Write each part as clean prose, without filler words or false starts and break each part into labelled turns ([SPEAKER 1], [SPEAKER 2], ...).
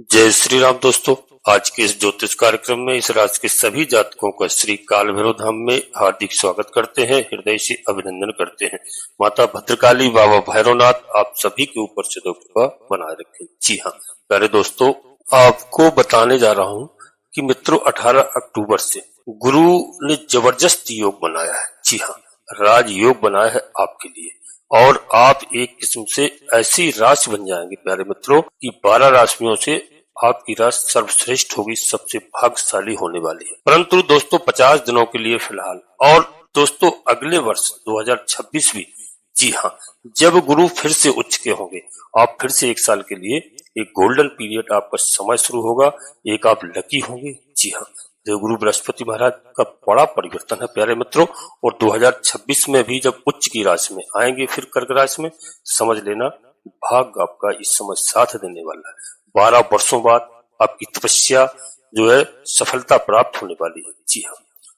[SPEAKER 1] जय श्री राम दोस्तों। आज के इस ज्योतिष कार्यक्रम में इस राशि के सभी जातकों का श्री काल भैरव धाम में हार्दिक स्वागत करते हैं, हृदय से अभिनंदन करते हैं। माता भद्रकाली, बाबा भैरवनाथ आप सभी के ऊपर सदैव कृपा बनाए रखें। जी हाँ प्यारे दोस्तों, आपको बताने जा रहा हूँ कि मित्रों 18 अक्टूबर से गुरु ने जबरदस्त योग बनाया है। जी हाँ, राज योग बनाया है आपके लिए और आप एक किस्म से ऐसी राशि बन जाएंगे प्यारे मित्रों कि 12 राशियों से आपकी राशि सर्वश्रेष्ठ होगी, सबसे भाग्यशाली होने वाली है। परंतु दोस्तों 50 दिनों के लिए फिलहाल, और दोस्तों अगले वर्ष 2026 भी, जी हाँ, जब गुरु फिर से उच्च के होंगे, आप फिर से एक साल के लिए एक गोल्डन पीरियड आपका समय शुरू होगा, एक आप लकी होंगे। जी हाँ, देवगुरु बृहस्पति महाराज का बड़ा परिवर्तन है प्यारे मित्रों, और 2026 में भी जब उच्च की राशि में आएंगे फिर कर्क राशि में, समझ लेना भाग्य आपका इस समय साथ देने वाला है। 12 वर्षों बाद आपकी तपस्या जो है सफलता प्राप्त होने वाली है। जी हाँ,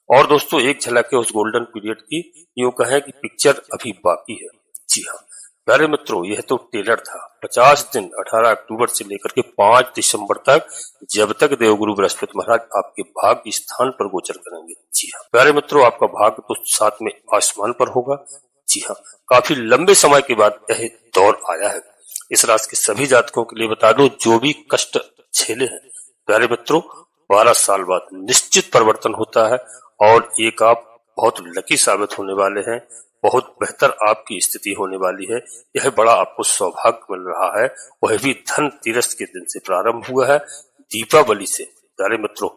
[SPEAKER 1] और दोस्तों एक झलक है उस गोल्डन पीरियड की, यूं कहें कि पिक्चर अभी बाकी है। जी हाँ प्यारे मित्रों, यह तो ट्रेलर था। 50 दिन 18 अक्टूबर से लेकर के 5 दिसंबर तक, जब तक देवगुरु बृहस्पति महाराज आपके भाग्य स्थान पर गोचर करेंगे। जी हाँ प्यारे मित्रों, आपका भाग्य तो साथ में आसमान पर होगा। जी हाँ, काफी लंबे समय के बाद यह दौर आया है। इस राशि के सभी जातकों के लिए बता दो, जो भी कष्ट झेले हैं प्यारे मित्रों, 12 साल बाद निश्चित परिवर्तन होता है और एक आप बहुत लकी साबित होने वाले हैं। बहुत बेहतर आपकी स्थिति होने वाली है। यह बड़ा आपको सौभाग्य मिल रहा है, वह भी धनतेरस के दिन से प्रारंभ हुआ है। दीपावली से प्यारे मित्रों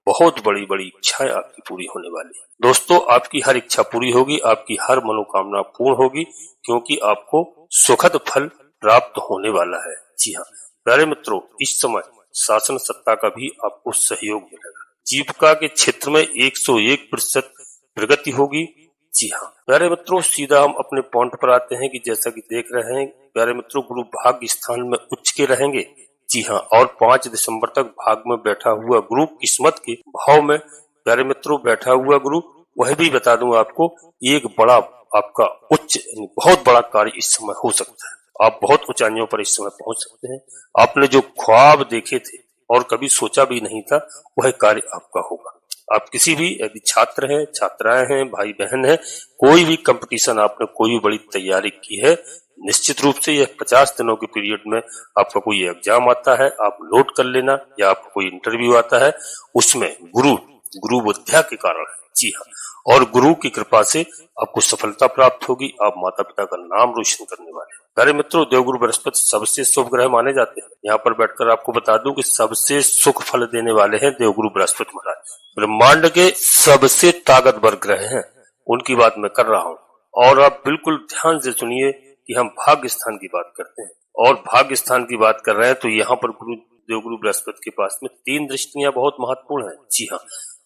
[SPEAKER 1] बहुत बड़ी बड़ी इच्छाएं आपकी पूरी होने वाली है। दोस्तों आपकी हर इच्छा पूरी होगी, आपकी हर मनोकामना पूर्ण होगी, क्योंकि आपको सुखद फल प्राप्त होने वाला है। जी हाँ प्यारे मित्रों, इस समय शासन सत्ता का भी आपको सहयोग मिलेगा। जीविका के क्षेत्र में 101% प्रगति होगी। जी हाँ प्यारे मित्रों, सीधा हम अपने पॉइंट पर आते हैं कि जैसा कि देख रहे हैं प्यारे मित्रों, गुरु भाग्य स्थान में उच्च के रहेंगे। जी हाँ, और 5 दिसंबर तक भाग में बैठा हुआ गुरु, किस्मत के भाव में प्यारे मित्रों बैठा हुआ गुरु, वह भी बता दूं आपको, एक बड़ा आपका उच्च बहुत बड़ा कार्य इस समय हो सकता है। आप बहुत ऊंचाइयों पर इस समय पहुंच सकते हैं। आपने जो ख्वाब देखे थे और कभी सोचा भी नहीं था, वह कार्य आपका होगा। आप किसी भी, यदि छात्र हैं, छात्राएं हैं, भाई बहन हैं, कोई भी कंपटीशन आपने कोई भी बड़ी तैयारी की है, निश्चित रूप से यह 50 दिनों के पीरियड में आपका कोई एग्जाम आता है, आप नोट कर लेना, या आपका कोई इंटरव्यू आता है, उसमें गुरु विद्या के कारण है। जी हाँ, और गुरु की कृपा से आपको सफलता प्राप्त होगी। आप माता पिता का नाम रोशन करने वाले हैं। प्यारे मित्रों, देवगुरु बृहस्पति सबसे शुभ ग्रह माने जाते हैं। यहाँ पर बैठकर आपको बता दूं कि सबसे सुख फल देने वाले हैं देवगुरु बृहस्पति महाराज। ब्रह्मांड के सबसे ताकतवर ग्रह हैं, उनकी बात मैं कर रहा हूँ। और आप बिल्कुल ध्यान से सुनिए कि हम भाग्य स्थान की बात करते हैं, और भाग्य स्थान की बात कर रहे हैं तो यहाँ पर देवगुरु बृहस्पति के पास में 3 दृष्टियां बहुत महत्वपूर्ण है। जी हाँ,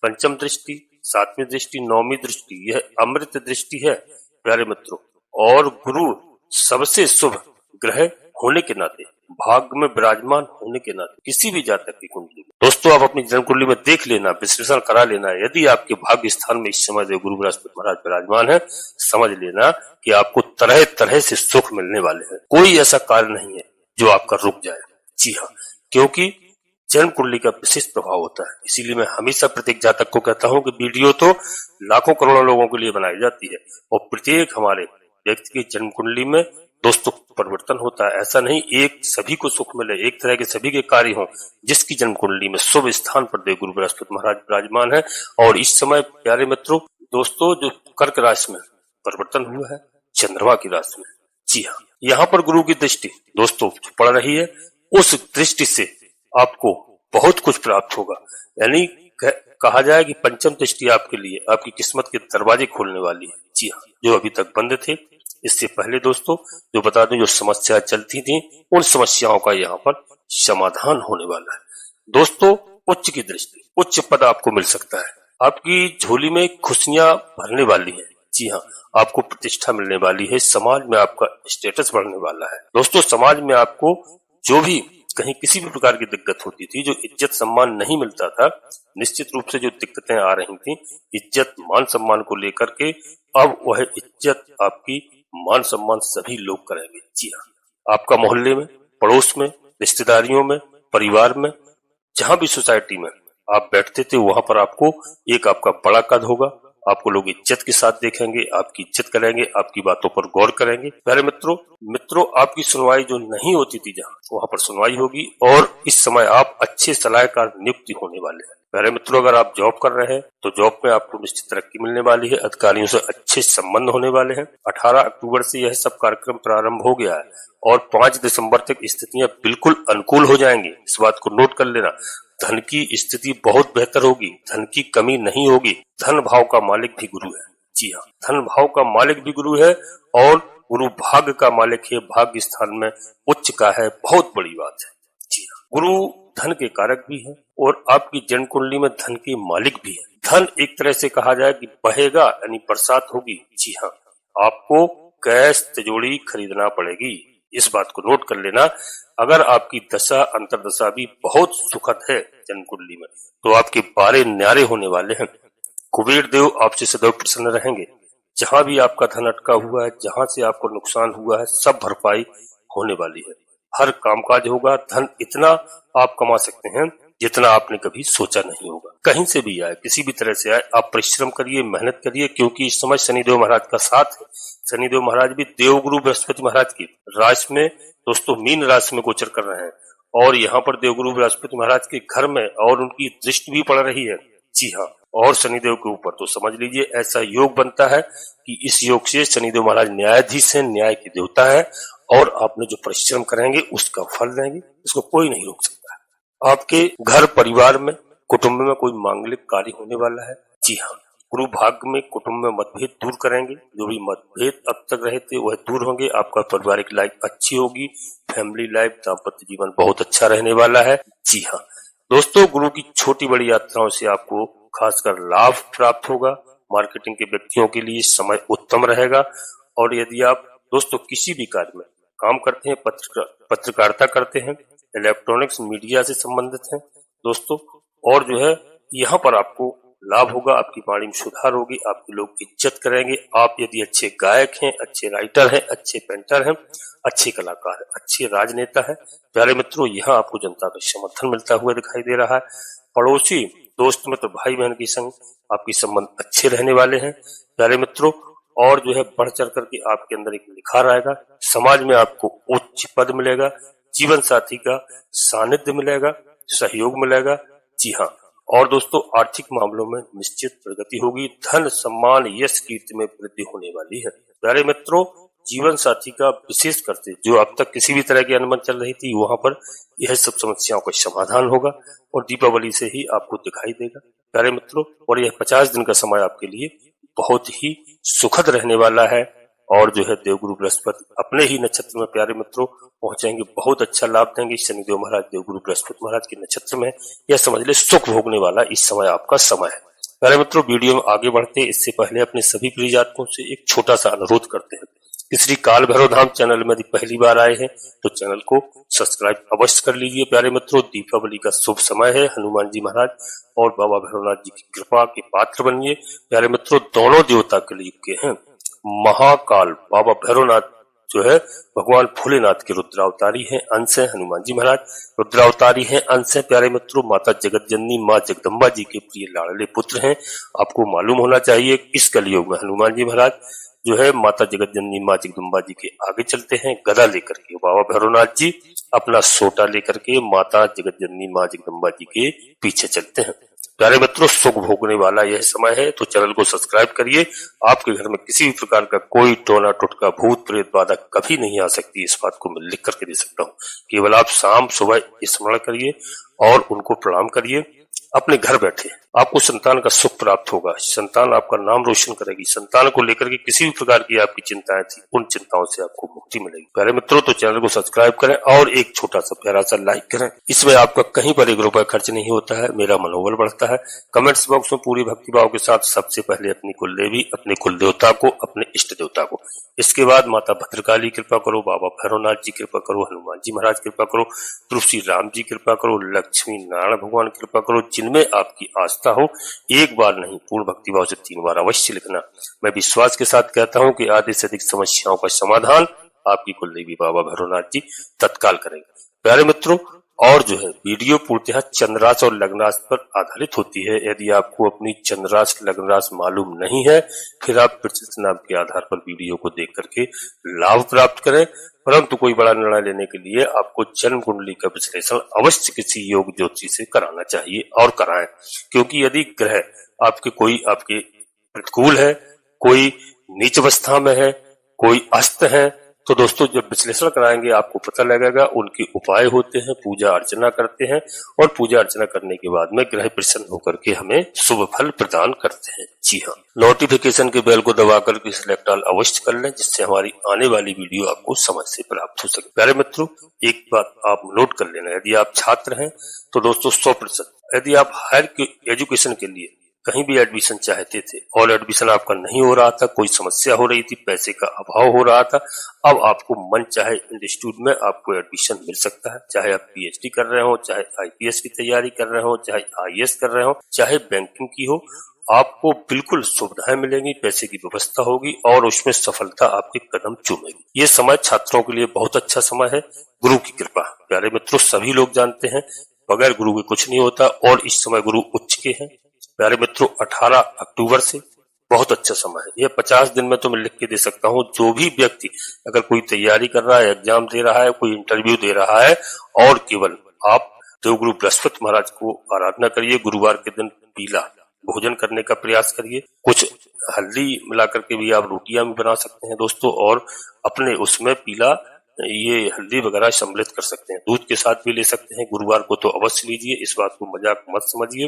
[SPEAKER 1] पंचम दृष्टि, 7वीं दृष्टि, 9वीं दृष्टि, यह अमृत दृष्टि है प्यारे मित्रों। और गुरु सबसे शुभ ग्रह होने के नाते, भाग्य में विराजमान होने के नाते, किसी भी जातक की कुंडली में दोस्तों आप अपनी जन्म कुंडली में देख लेना, विश्लेषण करा लेना। यदि आपके भाग्य स्थान में इस समय देवगुरु बृहस्पति महाराज विराजमान है, समझ लेना कि आपको तरह तरह से सुख मिलने वाले हैं। कोई ऐसा कार्य नहीं है जो आपका रुक जाए। जी हाँ, क्योंकि जन्म कुंडली का विशेष प्रभाव होता है। इसीलिए मैं हमेशा प्रत्येक जातक को कहता हूं कि वीडियो तो लाखों करोड़ों लोगों के लिए बनाई जाती है, और प्रत्येक हमारे व्यक्ति की जन्म कुंडली में दोस्तों परिवर्तन होता है। ऐसा नहीं एक सभी को सुख मिले, एक तरह के सभी के कार्य हों। जिसकी जन्म कुंडली में शुभ स्थान पर देवगुरु बृहस्पति महाराज विराजमान है, और इस समय प्यारे मित्रों दोस्तों जो कर्क राशि में परिवर्तन हुआ है, चंद्रमा की राशि में। जी हाँ, यहाँ पर गुरु की दृष्टि दोस्तों पड़ रही है, उस दृष्टि से आपको बहुत कुछ प्राप्त होगा। यानी कहा जाए कि पंचम दृष्टि आपके लिए आपकी किस्मत के दरवाजे खोलने वाली है। जी हाँ, जो अभी तक बंद थे। इससे पहले दोस्तों जो बता दूं, जो समस्या चलती थी, उन समस्याओं का यहाँ पर समाधान होने वाला है। दोस्तों उच्च की दृष्टि, उच्च पद आपको मिल सकता है। आपकी झोली में खुशियां भरने वाली है। जी हाँ, आपको प्रतिष्ठा मिलने वाली है, समाज में आपका स्टेटस बढ़ने वाला है। दोस्तों समाज में आपको जो भी कहीं किसी भी प्रकार की दिक्कत होती थी, जो इज्जत सम्मान नहीं मिलता था, निश्चित रूप से जो दिक्कतें आ रही थी इज्जत मान सम्मान को लेकर के, अब वह इज्जत आपकी मान सम्मान सभी लोग करेंगे। जी हाँ, आपका मोहल्ले में, पड़ोस में, रिश्तेदारियों में परिवार में, जहां भी सोसाइटी में आप बैठते थे वहां पर आपको एक आपका बड़ा कद होगा, आपको लोग इज्जत के साथ देखेंगे, आपकी इज्जत करेंगे, आपकी बातों पर गौर करेंगे। प्यारे मित्रों आपकी सुनवाई जो नहीं होती थी जहां, वहां पर सुनवाई होगी और इस समय आप अच्छे सलाहकार नियुक्ति होने वाले हैं। प्यारे मित्रों अगर आप जॉब कर रहे हैं तो जॉब में आपको निश्चित तरक्की मिलने वाली है, अधिकारियों से अच्छे संबंध होने वाले हैं। 18 अक्टूबर से यह सब कार्यक्रम प्रारंभ हो गया है और 5 दिसंबर तक स्थितियां बिल्कुल अनुकूल हो जाएंगी। इस बात को नोट कर लेना। धन की स्थिति बहुत बेहतर होगी, धन की कमी नहीं होगी। धन भाव का मालिक भी गुरु है। जी हाँ, धन भाव का मालिक भी गुरु है और गुरु भाग्य का मालिक है, भाग्य स्थान में उच्च का है, बहुत बड़ी बात है। जी हाँ, गुरु धन के कारक भी है और आपकी जन्म कुंडली में धन के मालिक भी है। धन एक तरह से कहा जाए कि बहेगा यानी बरसात होगी। जी हाँ, आपको गैस तिजोरी खरीदना पड़ेगी, इस बात को नोट कर लेना। अगर आपकी दशा अंतरदशा भी बहुत सुखद है जन्म कुंडली में तो आपके बारे न्यारे होने वाले हैं। कुबेर देव आपसे सदैव प्रसन्न रहेंगे। जहां भी आपका धन अटका हुआ है, जहां से आपको नुकसान हुआ है, सब भरपाई होने वाली है। हर कामकाज होगा, धन इतना आप कमा सकते हैं जितना आपने कभी सोचा नहीं होगा। कहीं से भी आए, किसी भी तरह से आए, आप परिश्रम करिए, मेहनत करिए, क्योंकि इस समय शनिदेव महाराज का साथ है। शनिदेव महाराज भी देवगुरु बृहस्पति महाराज की राशि में दोस्तों मीन राशि में गोचर कर रहे हैं और यहाँ पर देवगुरु बृहस्पति महाराज के घर में और उनकी दृष्टि भी पड़ रही है। जी हाँ, और शनिदेव के ऊपर तो समझ लीजिए ऐसा योग बनता है कि इस योग से शनिदेव महाराज न्यायाधीश है, न्याय के देवता है और आपने जो परिश्रम करेंगे उसका फल देंगे, इसको कोई नहीं रोक सकता है। आपके घर परिवार में कुटुंब में कोई मांगलिक कार्य होने वाला है। जी हाँ, गुरु भाग्य में कुटुंब में मतभेद दूर करेंगे, जो भी मतभेद अब तक रहे थे वह दूर होंगे। आपका पारिवारिक लाइफ अच्छी होगी, फैमिली लाइफ, दाम्पत्य जीवन बहुत अच्छा रहने वाला है। जी हाँ दोस्तों, गुरु की छोटी बड़ी यात्राओं से आपको खासकर लाभ प्राप्त होगा। मार्केटिंग के व्यक्तियों के लिए समय उत्तम रहेगा और यदि आप दोस्तों किसी भी कार्य में काम करते हैं, पत्रकारिता करते हैं, इलेक्ट्रॉनिक्स मीडिया से संबंधित हैं दोस्तों, और जो है यहाँ पर आपको लाभ होगा, आपकी वाणी में सुधार होगी, आपके लोग इज्जत करेंगे। आप यदि अच्छे गायक हैं, अच्छे राइटर हैं, अच्छे पेंटर हैं, अच्छे कलाकार हैं, अच्छे राजनेता हैं, प्यारे मित्रों यहाँ आपको जनता का समर्थन मिलता हुआ दिखाई दे रहा है। पड़ोसी दोस्त मित्र भाई बहन के संग आपके संबंध अच्छे रहने वाले हैं प्यारे मित्रों, और जो है बढ़ चढ़ करके आपके अंदर एक निखार आएगा। समाज में आपको उच्च पद मिलेगा, जीवन साथी का सानिध्य मिलेगा, सहयोग मिलेगा। जी हाँ, और दोस्तों आर्थिक मामलों में निश्चित प्रगति होगी। धन सम्मान यश कीर्ति में वृद्धि होने वाली है। प्यारे मित्रों, जीवन साथी का विशेष करते जो अब तक किसी भी तरह की अनबन चल रही थी वहां पर यह सब समस्याओं का समाधान होगा और दीपावली से ही आपको दिखाई देगा प्यारे मित्रों। और यह 50 दिन का समय आपके लिए बहुत ही सुखद रहने वाला है और जो है देवगुरु बृहस्पति अपने ही नक्षत्र में प्यारे मित्रों पहुंचेंगे, बहुत अच्छा लाभ देंगे। शनिदेव महाराज देवगुरु बृहस्पति महाराज के नक्षत्र में यह समझ ले सुख भोगने वाला इस समय आपका समय है प्यारे मित्रों। वीडियो में आगे बढ़ते इससे पहले अपने सभी प्रिय जातकों से एक छोटा सा अनुरोध करते हैं। श्री काल भैरव धाम चैनल में यदि पहली बार आए हैं तो चैनल को सब्सक्राइब अवश्य कर लीजिए प्यारे मित्रों। दीपावली का शुभ समय है, हनुमान जी महाराज और बाबा भैरवनाथ जी की कृपा के पात्र बनिए प्यारे मित्रों। दोनों देवता के लिए के हैं महाकाल बाबा भैरवनाथ जो है भगवान भोलेनाथ के रुद्रावतारी हैं, अंश है हनुमान जी महाराज रुद्रावतारी हैं, अंश है प्यारे मित्रों। माता जगत जननी माँ जगदम्बा जी के प्रिय लाडले पुत्र हैं। आपको मालूम होना चाहिए इस कलयुग में हनुमान जी महाराज जो है माता जगत जननी माँ जगदम्बा जी के आगे चलते हैं गदा लेकर के, बाबा भैरवनाथ जी अपना सोटा लेकर के माता जगत जननी माँ जगदम्बा जी के पीछे चलते हैं प्यारे मित्रों। सुख भोगने वाला यह समय है तो चैनल को सब्सक्राइब करिए। आपके घर में किसी भी प्रकार का कोई टोना टुटका भूत प्रेत बाधा कभी नहीं आ सकती, इस बात को मैं लिख करके दे सकता हूँ। केवल आप शाम सुबह स्मरण करिए और उनको प्रणाम करिए। अपने घर बैठे आपको संतान का सुख प्राप्त होगा, संतान आपका नाम रोशन करेगी। संतान को लेकर के किसी भी प्रकार की आपकी चिंताएं थी उन चिंताओं से आपको मुक्ति मिलेगी प्यारे मित्रों। तो चैनल को सब्सक्राइब करें और एक छोटा सा प्यारा सा लाइक करें, इसमें आपका कहीं पर 1 रुपया खर्च नहीं होता है, मेरा मनोबल बढ़ता है। कमेंट्स बॉक्स में पूरी भक्तिभाव के साथ सबसे पहले अपनी कुलदेवी, अपने कुल देवता को, अपने इष्ट देवता को, इसके बाद माता भद्रकाली कृपा करो, बाबा भैरवनाथ जी कृपा करो, हनुमान जी महाराज कृपा करो, तुलसी राम जी कृपा करो, लक्ष्मी नारायण भगवान कृपा करो। जिनमें आपकी आस्था हो एक बार नहीं पूर्ण भक्तिभाव से 3 बार अवश्य लिखना। मैं विश्वास के साथ कहता हूं कि आधे से अधिक समस्याओं का समाधान आपकी कुलदेवी बाबा भैरवनाथ जी तत्काल करेंगे प्यारे मित्रों। और जो है वीडियो पूर्णतः चंद्राश और लग्नाश पर आधारित होती है। यदि आपको अपनी चंद्राश लग्नाश मालूम नहीं है, फिर आप प्रचलित नाम के आधार पर वीडियो को देख करके लाभ प्राप्त करें, परंतु कोई बड़ा निर्णय लेने के लिए आपको जन्म कुंडली का विश्लेषण अवश्य किसी योग ज्योतिषी से कराना चाहिए और कराएं। क्योंकि यदि ग्रह आपके प्रतिकूल है, कोई नीच अवस्था में है, कोई अस्त है, तो दोस्तों जब विश्लेषण कराएंगे आपको पता लगेगा। उनके उपाय होते हैं, पूजा अर्चना करते हैं और पूजा अर्चना करने के बाद में ग्रह प्रसन्न होकर के हमें शुभ फल प्रदान करते हैं। जी हाँ, नोटिफिकेशन के बेल को दबा करके सिलेक्ट ऑल अवश्य कर लें, जिससे हमारी आने वाली वीडियो आपको समय से प्राप्त हो सके। प्यारे मित्रों, एक बात आप नोट कर लेना, यदि आप छात्र हैं तो दोस्तों 100%, यदि आप हायर एजुकेशन के लिए कहीं भी एडमिशन चाहते थे और एडमिशन आपका नहीं हो रहा था, कोई समस्या हो रही थी, पैसे का अभाव हो रहा था, अब आपको मन चाहे इंस्टीट्यूट में आपको एडमिशन मिल सकता है। चाहे आप पीएचडी कर रहे हो, चाहे आईपीएस की तैयारी कर रहे हो, चाहे आईएएस कर रहे हो, चाहे बैंकिंग की हो, आपको बिल्कुल सुविधाएं मिलेंगी, पैसे की व्यवस्था होगी और उसमें सफलता आपके कदम चूमेगी। ये समय छात्रों के लिए बहुत अच्छा समय है। गुरु की कृपा, प्यारे मित्रों, सभी लोग जानते हैं बगैर गुरु के कुछ नहीं होता और इस समय गुरु उच्च के हैं। प्यारे मित्रों, 18 अक्टूबर से बहुत अच्छा समय है। ये 50 दिन में तो मैं लिख के दे सकता हूँ। जो भी व्यक्ति अगर कोई तैयारी कर रहा है, एग्जाम दे रहा है, कोई इंटरव्यू दे रहा है, और केवल आप देवगुरु बृहस्पति महाराज को आराधना करिए। गुरुवार के दिन पीला भोजन करने का प्रयास करिए। कुछ हल्दी मिलाकर के भी आप रोटियां भी बना सकते हैं दोस्तों, और अपने उसमें पीला ये हल्दी वगैरह सम्मिलित कर सकते हैं। दूध के साथ भी ले सकते हैं। गुरुवार को तो अवश्य लीजिए, इस बात को मजाक मत समझिए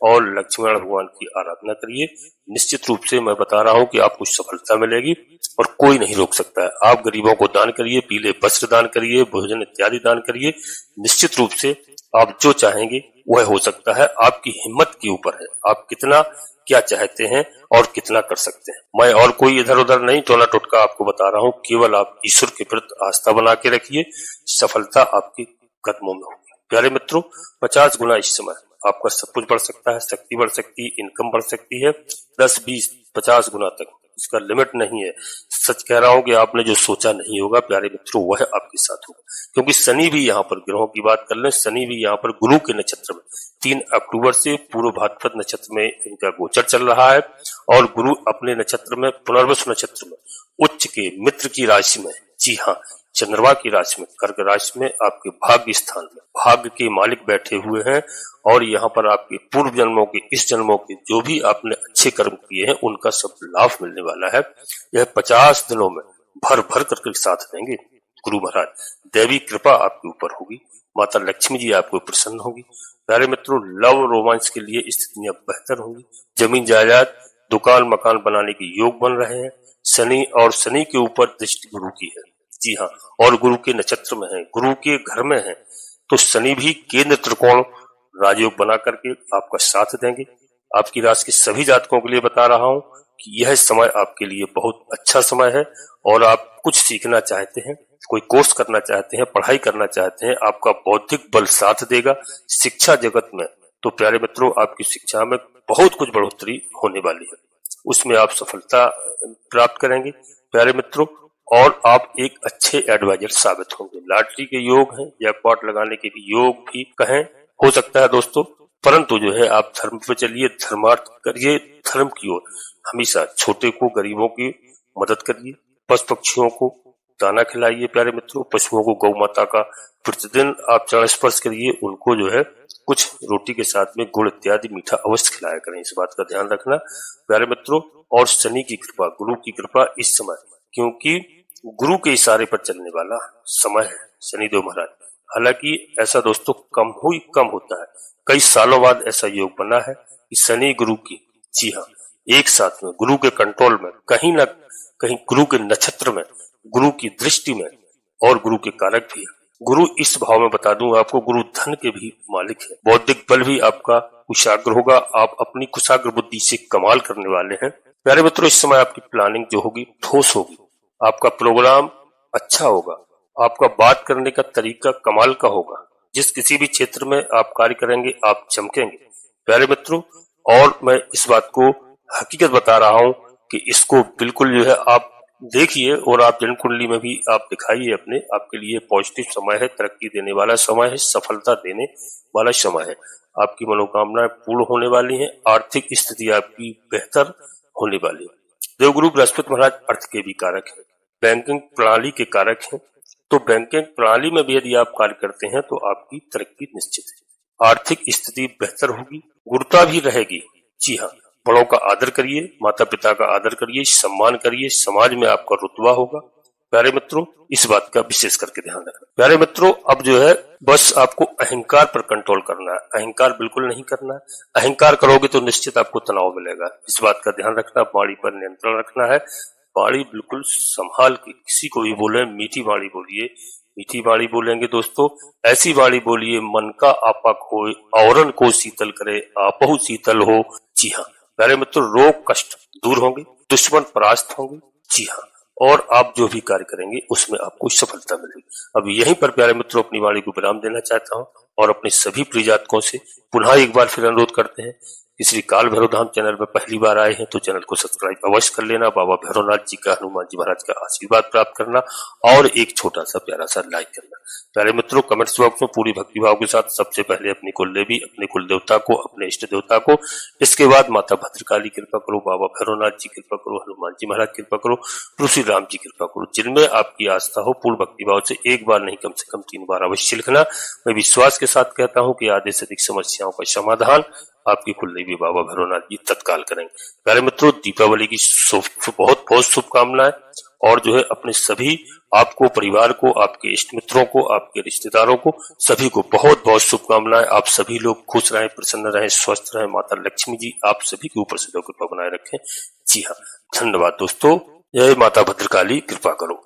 [SPEAKER 1] और लक्ष्मण भगवान की आराधना करिए। निश्चित रूप से मैं बता रहा हूं कि आपको सफलता मिलेगी और कोई नहीं रोक सकता है। आप गरीबों को दान करिए, पीले वस्त्र दान करिए, भोजन इत्यादि दान करिए। निश्चित रूप से आप जो चाहेंगे वह हो सकता है। आपकी हिम्मत के ऊपर है, आप कितना क्या चाहते हैं और कितना कर सकते हैं। मैं और कोई इधर उधर नहीं टोना टोटका आपको बता रहा हूँ। केवल आप ईश्वर के प्रति आस्था बना के रखिए, सफलता आपके कदमों में होगी। प्यारे मित्रों, 50 गुना इस समय आपका सब कुछ बढ़ सकता है। शक्ति बढ़ सकती है, इनकम बढ़ सकती है 10, 20, 50 गुना तक, इसका लिमिट नहीं है। सच कह रहा हूं कि आपने जो सोचा नहीं होगा प्यारे मित्रों, वह आपके साथ होगा। क्योंकि शनि भी यहाँ पर, ग्रहों की बात कर लें, शनि भी यहाँ पर गुरु के नक्षत्र में 3 अक्टूबर से पूर्व भाद्रपद नक्षत्र में इनका गोचर चल रहा है और गुरु अपने नक्षत्र में, पुनर्वसु नक्षत्र में, उच्च के मित्र की राशि में, जी हाँ, चंद्रमा की राशि में, कर्क राशि में, आपके भाग्य स्थान में भाग्य के मालिक बैठे हुए हैं। और यहाँ पर आपके पूर्व जन्मों के, इस जन्मों के जो भी आपने अच्छे कर्म किए हैं उनका सब लाभ मिलने वाला है। यह 50 दिनों में भर भर करके साथ देंगे गुरु महाराज। देवी कृपा आपके ऊपर होगी, माता लक्ष्मी जी आपको प्रसन्न होगी। प्यारे मित्रों, लव रोमांस के लिए स्थितियां बेहतर होंगी। जमीन जायदाद, दुकान मकान बनाने के योग बन रहे हैं। शनि और शनि के ऊपर दृष्टि गुरु की है, जी हाँ, और गुरु के नक्षत्र में है, गुरु के घर में है, तो शनि भी केंद्र त्रिकोण राजयोग बना करके आपका साथ देंगे। आपकी राशि के सभी जातकों के लिए बता रहा हूं कि यह समय आपके लिए बहुत अच्छा समय है। और आप कुछ सीखना चाहते हैं, कोई कोर्स करना चाहते हैं, पढ़ाई करना चाहते हैं, आपका बौद्धिक बल साथ देगा। शिक्षा जगत में तो प्यारे मित्रों, आपकी शिक्षा में बहुत कुछ बढ़ोतरी होने वाली है, उसमें आप सफलता प्राप्त करेंगे प्यारे मित्रों। और आप एक अच्छे एडवाइजर साबित होंगे। लॉटरी के योग हैं, जैकपॉट लगाने के भी योग भी कहें, हो सकता है दोस्तों, परंतु जो है आप धर्म पे चलिए, धर्मार्थ करिए, धर्म की ओर हमेशा। छोटे को, गरीबों की मदद करिए, पशु पक्षियों को दाना खिलाइए प्यारे मित्रों। पशुओं को गौ माता का प्रतिदिन आप चरण स्पर्श करिए, उनको जो है कुछ रोटी के साथ में गुड़ इत्यादि मीठा अवश्य खिलाया करें, इस बात का ध्यान रखना प्यारे मित्रों। और शनि की कृपा, गुरु की कृपा इस समय, क्योंकि गुरु के इशारे पर चलने वाला समय है शनिदेव महाराज। हालांकि ऐसा दोस्तों कम होता है, कई सालों बाद ऐसा योग बना है कि शनि गुरु की, जी हाँ, एक साथ में गुरु के कंट्रोल में, कहीं ना कहीं गुरु के नक्षत्र में, गुरु की दृष्टि में, और गुरु के कारक भी है। गुरु इस भाव में बता दूं आपको, गुरु धन के भी मालिक है। बौद्धिक बल भी आपका कुशाग्र होगा, आप अपनी कुशाग्र बुद्धि से कमाल करने वाले हैं प्यारे मित्रों। इस समय आपकी प्लानिंग जो होगी ठोस होगी, आपका प्रोग्राम अच्छा होगा, आपका बात करने का तरीका कमाल का होगा। जिस किसी भी क्षेत्र में आप कार्य करेंगे आप चमकेंगे प्यारे मित्रों। और मैं इस बात को हकीकत बता रहा हूं कि इसको बिल्कुल जो है आप देखिए और आप जन्म कुंडली में भी आप दिखाइए अपने, आपके लिए पॉजिटिव समय है, तरक्की देने वाला समय है, सफलता देने वाला समय है। आपकी मनोकामनाएं पूर्ण होने वाली हैं, आर्थिक स्थिति आपकी बेहतर होने वाली है। देवगुरु बृहस्पति महाराज अर्थ के भी कारक हैं, बैंकिंग प्रणाली के कारक हैं, तो बैंकिंग प्रणाली में भी यदि आप कार्य करते हैं तो आपकी तरक्की निश्चित है। आर्थिक स्थिति बेहतर होगी, गुरुता भी रहेगी। जी हाँ, बड़ों का आदर करिए, माता पिता का आदर करिए, सम्मान करिए, समाज में आपका रुतबा होगा। प्यारे मित्रों, इस बात का विशेष करके ध्यान रखना। प्यारे मित्रों, अब जो है बस आपको अहंकार पर कंट्रोल करना है, अहंकार बिल्कुल नहीं करना है। अहंकार करोगे तो निश्चित आपको तनाव मिलेगा, इस बात का ध्यान रखना। वाणी पर नियंत्रण रखना है, वाणी बिल्कुल संभाल के, किसी को भी बोले मीठी वाणी बोलिए। मीठी वाणी बोलेंगे दोस्तों, ऐसी वाणी बोलिए मन का आपा खोए, औरन को शीतल करे, आपहु शीतल हो। जी हाँ प्यारे मित्रों, रोग कष्ट दूर होंगे, दुश्मन परास्त होंगे। जी हाँ, और आप जो भी कार्य करेंगे उसमें आपको सफलता मिलेगी। अब यहीं पर प्यारे मित्रों अपनी वाणी को विराम देना चाहता हूँ और अपने सभी प्रिय जातकों से पुनः एक बार फिर अनुरोध करते हैं कि श्री काल भैरव धाम चैनल में पहली बार आए हैं तो चैनल को सब्सक्राइब अवश्य कर लेना, बाबा भैरवनाथ जी का, हनुमान जी महाराज का आशीर्वाद प्राप्त करना और एक छोटा सा प्यारा सा लाइक करना। प्यारे मित्रों, कमेंट्स बॉक्स में पूरी भक्तिभाव के साथ सबसे पहले अपनी कुलदेवी, अपने कुल देवता को, अपने इष्ट देवता को, इसके बाद माता भद्रकाली कृपा करो, बाबा भैरवनाथ जी कृपा करो, हनुमान जी महाराज कृपा करो, श्री राम जी कृपा करो। जिनमें आपकी आस्था हो पूर्ण भक्तिभाव से एक बार नहीं कम से कम 3 बार अवश्य लिखना। मैं विश्वास के साथ कहता हूँ कि आधे से अधिक समस्याओं का समाधान आपकी कुलदेवी बाबा भैरवनाथ जी तत्काल करेंगे। प्यारे मित्रों, दीपावली की बहुत बहुत शुभकामनाएं और जो है अपने सभी आपको, परिवार को, आपके इष्ट मित्रों को, आपके रिश्तेदारों को, सभी को बहुत बहुत शुभकामनाएं। आप सभी लोग खुश रहें, प्रसन्न रहें, स्वस्थ रहें। माता लक्ष्मी जी आप सभी के ऊपर सदैव कृपा बनाए रखें। जी हाँ, धन्यवाद दोस्तों। जय माता भद्रकाली, कृपा करो।